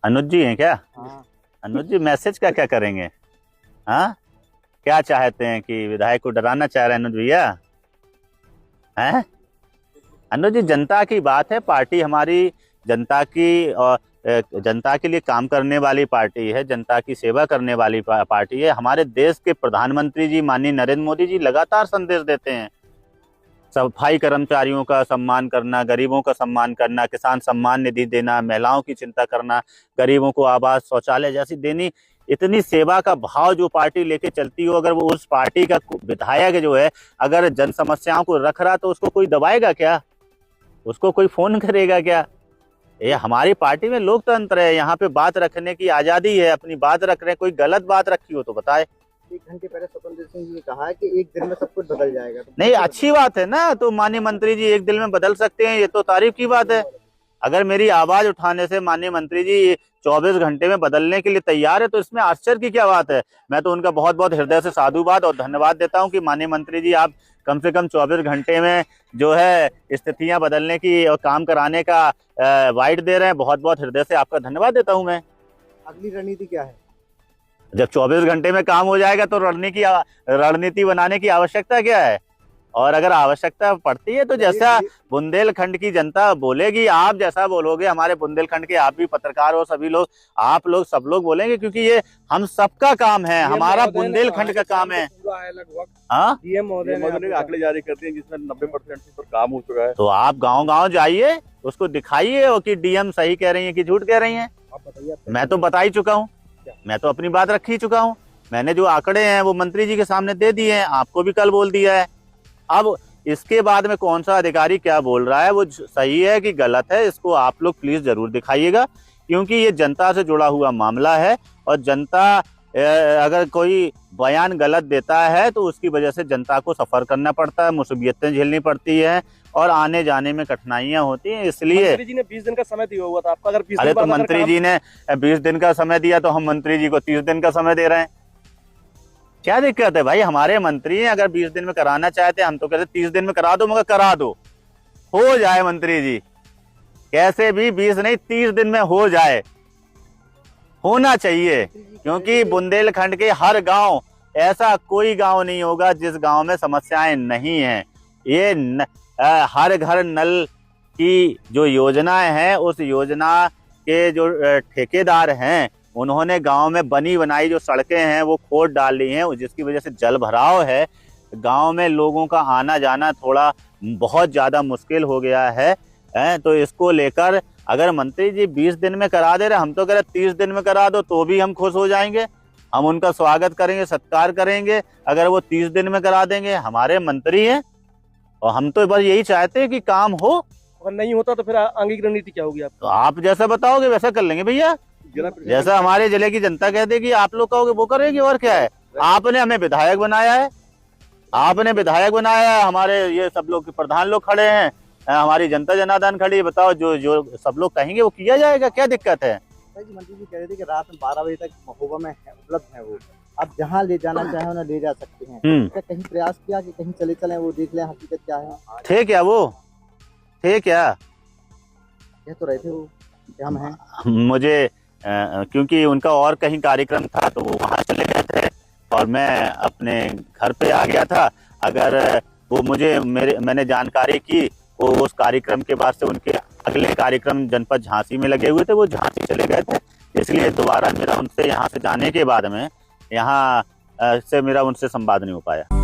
अनुज जी हैं क्या? हाँ। अनुज जी मैसेज क्या क्या करेंगे? हाँ, क्या चाहते हैं कि विधायक को डराना चाह रहे हैं अनुज भैया? हैं? अनुज जी, जनता की बात है, पार्टी हमारी जनता की और जनता के लिए काम करने वाली पार्टी है, जनता की सेवा करने वाली पार्टी है। हमारे देश के प्रधानमंत्री जी माननीय नरेंद्र मोदी जी लगातार संदेश देते हैं, सफाई कर्मचारियों का सम्मान करना, गरीबों का सम्मान करना, किसान सम्मान निधि देना, महिलाओं की चिंता करना, गरीबों को आवास शौचालय जैसी देनी। इतनी सेवा का भाव जो पार्टी लेके चलती हो, अगर वो उस पार्टी का विधायक जो है अगर जन समस्याओं को रख रहा तो उसको कोई दबाएगा क्या? उसको कोई फोन करेगा क्या? ये हमारी पार्टी में लोकतंत्र है, यहाँ पे बात रखने की आजादी है, अपनी बात रख रहे हैं। कोई गलत बात रखी हो तो बताए। 1 घंटे पहले स्वतंत्र सिंह जी ने कहा है कि 1 दिन में सब कुछ बदल जाएगा। तो नहीं, अच्छी बात है ना, तो माननीय मंत्री जी 1 दिन में बदल सकते हैं, ये तो तारीफ की बात है। अगर मेरी आवाज उठाने से माननीय मंत्री जी 24 घंटे में बदलने के लिए तैयार है तो इसमें आश्चर्य की क्या बात है। मैं तो उनका बहुत बहुत हृदय से साधुवाद और धन्यवाद देता हूं कि माननीय मंत्री जी आप कम से कम 24 घंटे में जो है स्थितियां बदलने की और काम कराने का वाइड दे रहे हैं। बहुत बहुत हृदय से आपका धन्यवाद देता हूं मैं। अगली रणनीति क्या है? जब 24 घंटे में काम हो जाएगा तो रणनीति बनाने की आवश्यकता क्या है? और अगर आवश्यकता पड़ती है तो जैसा बुंदेलखंड की जनता बोलेगी, आप जैसा बोलोगे, हमारे बुंदेलखंड के आप भी पत्रकार हो, सभी लोग, आप लोग, सब लोग बोलेंगे, क्योंकि ये हम सबका काम है, हमारा बुंदेलखंड का काम है। हाँ, डीएम महोदय ने आंकड़े जारी करते हैं जिसमें 90% पर काम हो चुका है। तो आप गांव-गांव जाइए, उसको दिखाइए और कि डीएम सही कह रही है कि झूठ कह रही है। आप बताइए। मैं तो बता ही चुका हूँ, मैं तो अपनी बात रख ही चुका हूँ। मैंने जो आंकड़े हैं वो मंत्री जी के सामने दे दिए हैं, आपको भी कल बोल दिया है। अब इसके बाद में कौन सा अधिकारी क्या बोल रहा है वो सही है कि गलत है, इसको आप लोग प्लीज जरूर दिखाइएगा, क्योंकि ये जनता से जुड़ा हुआ मामला है। और जनता अगर कोई बयान गलत देता है तो उसकी वजह से जनता को सफर करना पड़ता है, मुसीबतें झेलनी पड़ती है और आने जाने में कठिनाइयां होती हैं। इसलिए मंत्री जी ने 20 दिन का समय दिया हुआ था, आपका अगर 20 अरे दिन तो मंत्री जी ने 20 दिन का समय दिया तो हम मंत्री जी को 30 दिन का समय दे रहे हैं। क्या दिक्कत है भाई? हमारे मंत्री हैं, अगर 20 दिन में कराना चाहते हैं, हम तो कहते 30 दिन में करा दो, मगर करा दो, हो जाए मंत्री जी, कैसे भी 20 नहीं 30 दिन में हो जाए, होना चाहिए। क्योंकि बुंदेलखंड के हर गांव, ऐसा कोई गांव नहीं होगा जिस गांव में समस्याएं नहीं हैं। ये हर घर नल की जो योजनाएं हैं, उस योजना के जो ठेकेदार हैं उन्होंने गांव में बनी बनाई जो सड़कें हैं वो खोद डाली हैं, जिसकी वजह से जल भराव है, गांव में लोगों का आना जाना थोड़ा बहुत ज्यादा मुश्किल हो गया है। तो इसको लेकर अगर मंत्री जी 20 दिन में करा दे रहे, हम तो कह रहे 30 दिन में करा दो तो भी हम खुश हो जाएंगे, हम उनका स्वागत करेंगे, सत्कार करेंगे। अगर वो 30 दिन में करा देंगे, हमारे मंत्री हैं और हम तो बस यही चाहते हैं कि काम हो। अगर नहीं होता तो फिर आगे की रणनीति क्या होगी? तो आप जैसा बताओगे वैसा कर लेंगे भैया, जैसा हमारे जिले की जनता कह देगी आप लोग कहोगे वो करेंगे। और क्या है, आपने हमें विधायक बनाया है, आपने विधायक बनाया है, हमारे ये सब लोग प्रधान लोग खड़े हैं, हमारी जनता जनार्दन खड़ी है, बताओ जो सब लोग कहेंगे वो किया जाएगा, क्या दिक्कत है? मंत्री जी कह रहे थे कि रात में 12 बजे तक महोबा में उपलब्ध है वो, आप जहाँ ले जाना चाहे उन्हें ले जा सकते हैं। क्या कहीं प्रयास किया कि कहीं चले चले वो देख लें हकीकत क्या है? थे क्या वो, थे क्या? कह तो रहे थे वो कि हम हैं। मुझे क्योंकि उनका और कहीं कार्यक्रम था तो वो वहां चले गए थे और मैं अपने घर पे आ गया था। अगर वो मैंने जानकारी की वो उस कार्यक्रम के बाद से उनके अगले कार्यक्रम जनपद झांसी में लगे हुए थे, वो झांसी चले गए थे, इसलिए दोबारा मेरा उनसे यहाँ से जाने के बाद में यहाँ से मेरा उनसे संवाद नहीं हो पाया।